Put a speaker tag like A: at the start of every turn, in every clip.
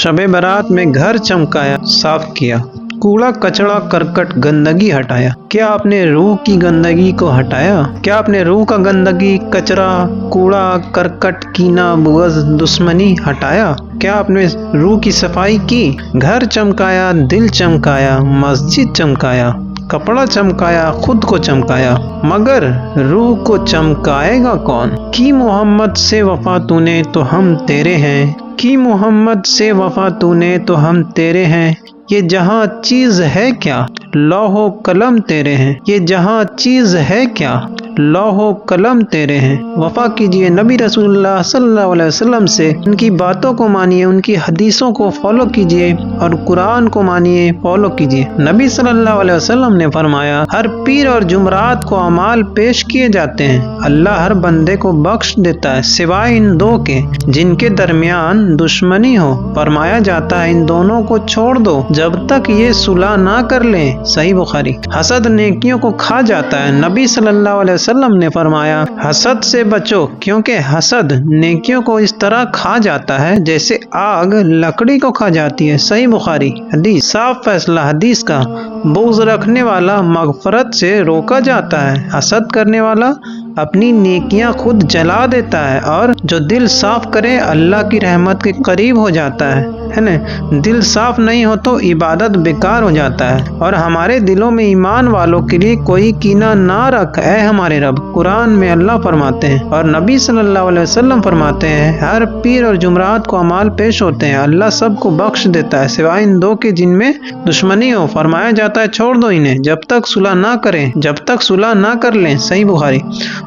A: शब बारात में घर चमकाया, साफ किया, कूड़ा कचड़ा करकट गंदगी हटाया। क्या आपने रूह की गंदगी को हटाया? क्या आपने रूह का गंदगी, कचरा, कूड़ा करकट, कीना, बुग़्ज़, दुश्मनी हटाया? क्या आपने रूह की सफाई की? घर चमकाया, दिल चमकाया, मस्जिद चमकाया, कपड़ा चमकाया, खुद को चमकाया, मगर रूह को चमकाएगा कौन? की मोहम्मद से वफा तूने तो हम तेरे हैं, की मोहम्मद से वफा तूने तो हम तेरे हैं। ये जहाँ चीज़ है क्या, लौहो कलम तेरे हैं। ये जहाँ चीज़ है क्या, लौहो कलम तेरे हैं। वफा कीजिए नबी रसूलुल्लाह सल्लल्लाहु अलैहि वसल्लम से, उनकी बातों को मानिए, उनकी हदीसों को फॉलो कीजिए और कुरान को मानिए, फॉलो कीजिए। नबी सल्लल्लाहु अलैहि वसल्लम ने फरमाया, हर पीर और जुमरात को अमाल पेश किए जाते हैं, अल्लाह हर बंदे को बख्श देता है सिवाय इन दो के जिनके दरमियान दुश्मनी हो। फरमाया जाता है इन दोनों को छोड़ दो जब तक ये सुलह ना कर लें। सही बुखारी। हसद नेकियों को खा जाता है। नबी सल्लल्लाहु अलैहि वसल्लम ने फरमाया, हसद से बचो क्योंकि हसद नेकियों को इस तरह खा जाता है जैसे आग लकड़ी को खा जाती है। सही बुखारी हदीस। साफ फैसला हदीस का। बुग़्ज़ रखने वाला मग़फ़रत से रोका जाता है, हसद करने वाला अपनी नेकियां खुद जला देता है, और जो दिल साफ करे अल्लाह की रहमत के करीब हो जाता है ना। दिल साफ नहीं हो तो इबादत बेकार हो जाता है। और हमारे दिलों में ईमान वालों के लिए कोई कीना ना रख ऐ हमारे रब। कुरान में अल्लाह फरमाते हैं और नबी सल्लल्लाहु अलैहि वसल्लम फरमाते हैं, हर पीर और जुमरात को अमाल पेश होते हैं, अल्लाह सबको बख्श देता है सिवाय इन दो के जिनमें दुश्मनी हो। फरमाया जाता है छोड़ दो इन्हें जब तक सुलह ना करें, जब तक सुलह ना कर लें। सही बुखारी।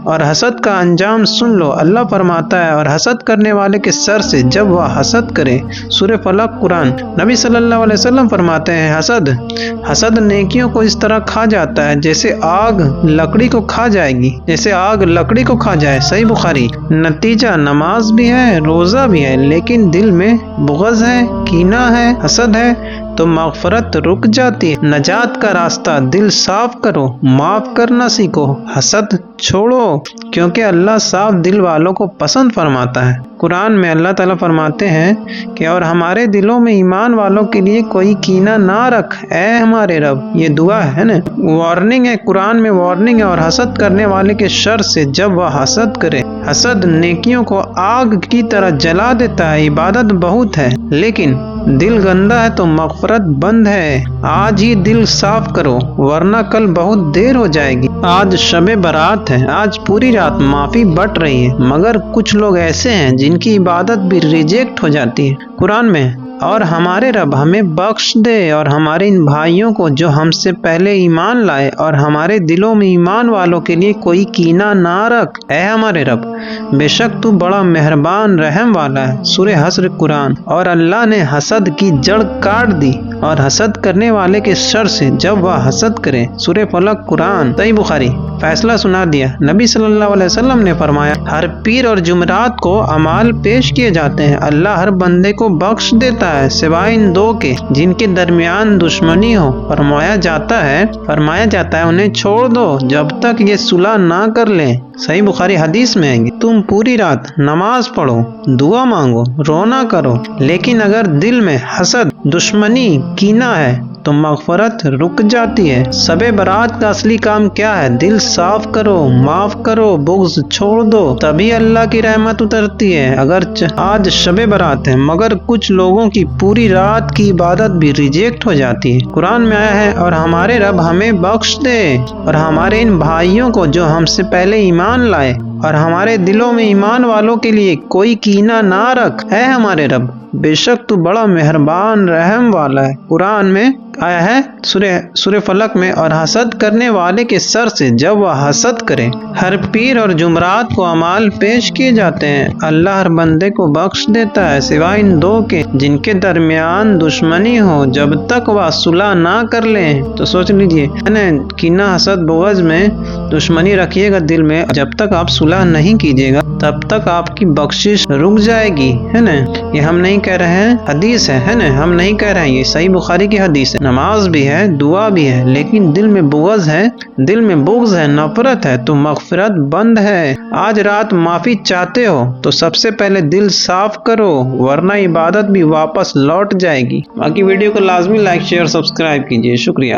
A: और हसद का अंजाम सुन लो, अल्लाह फरमाता है, और हसद करने वाले के सर से जब वह हसद करे। सूरह फलक कुरान। नबी सल्लल्लाहु अलैहि वसल्लम फरमाते हैं, हसद नेकियों को इस तरह खा जाता है जैसे आग लकड़ी को खा जाएगी, जैसे आग लकड़ी को खा जाए। सही बुखारी। नतीजा नमाज भी है, रोजा भी है, लेकिन दिल में बुग़्ज़ है, कीना है, हसद है तो मग़फ़रत रुक जाती है। नजात का रास्ता दिल साफ करो, माफ करना सीखो, हसद छोड़ो, क्योंकि अल्लाह साफ दिल वालों को पसंद फरमाता है। कुरान में अल्लाह ताला फरमाते हैं कि और हमारे दिलों में ईमान वालों के लिए कोई कीना ना रख ऐ हमारे रब। ये दुआ है ना, वार्निंग है, कुरान में वार्निंग है। और हसद करने वाले के शर से जब वह हसद करे। हसद नेकियों को आग की तरह जला देता है। इबादत बहुत है लेकिन दिल गंदा है तो मग़फ़रत बंद है। आज ही दिल साफ करो वरना कल बहुत देर हो जाएगी। आज शब बारात है, आज पूरी रात माफी बट रही है, मगर कुछ लोग ऐसे हैं जिनकी इबादत भी रिजेक्ट हो जाती है। कुरान में, और हमारे रब हमें बख्श दे और हमारे इन भाइयों को जो हमसे पहले ईमान लाए, और हमारे दिलों में ईमान वालों के लिए कोई कीना ना रख ऐ हमारे रब, बेशक तू बड़ा मेहरबान रहम वाला है। सूरह हश्र कुरान। और अल्लाह ने हसद की जड़ काट दी और हसद करने वाले के शर से जब वह हसद करे। सूरह फलक कुरान। सही बुखारी। फैसला सुना दिया। नबी सल्लल्लाहु अलैहि वसल्लम ने फरमाया, हर पीर और जुमरात को अमाल पेश किए जाते हैं, अल्लाह हर बंदे को बख्श देता है सिवाय इन दो के जिनके दरमियान दुश्मनी हो। फरमाया जाता है उन्हें छोड़ दो जब तक ये सुलह ना कर लें। सही बुखारी हदीस में आएगी। तुम पूरी रात नमाज पढ़ो, दुआ मांगो, रोना करो, लेकिन अगर दिल में हसद, दुश्मनी, कीना है तो मग़फ़रत रुक जाती है। शब बारात का असली काम क्या है? दिल साफ करो, माफ करो, बुग़्ज़ छोड़ दो, तभी अल्लाह की रहमत उतरती है। अगर आज शब बारात है मगर कुछ लोगों की पूरी रात की इबादत भी रिजेक्ट हो जाती है। कुरान में आया है, और हमारे रब हमें बख्श दे और हमारे इन भाइयों को जो हमसे पहले ईमान लाए, और हमारे दिलों में ईमान वालों के लिए कोई कीना ना रख ऐ हमारे रब, बेशक तू बड़ा मेहरबान रहम वाला है। कुरान में आया है सूरह फलक में, और हसद करने वाले के सर से जब वह हसद करे। हर पीर और जुमरात को अमाल पेश किए जाते हैं, अल्लाह हर बंदे को बख्श देता है सिवाय इन दो के जिनके दरमियान दुश्मनी हो, जब तक वह सुलह ना कर लें। तो सोच लीजिए है ना, कीना, हसद, बुग़्ज़ में दुश्मनी रखिएगा दिल में। जब तक आप सुलह नहीं कीजिएगा तब तक आपकी बख्शिश रुक जाएगी, है ना। ये हम नहीं कह रहे हैं, हदीस है ना, हम नहीं कह रहे हैं, ये सही बुखारी की हदीस है। نماز بھی ہے، دعا بھی ہے، لیکن دل میں بغض ہے، نفرت ہے تو مغفرت بند ہے۔ آج رات معافی چاہتے ہو تو سب سے پہلے دل صاف کرو، ورنہ عبادت بھی واپس لوٹ جائے گی۔ باقی ویڈیو کو لازمی لائک، شیئر، سبسکرائب کیجیے۔ شکریہ۔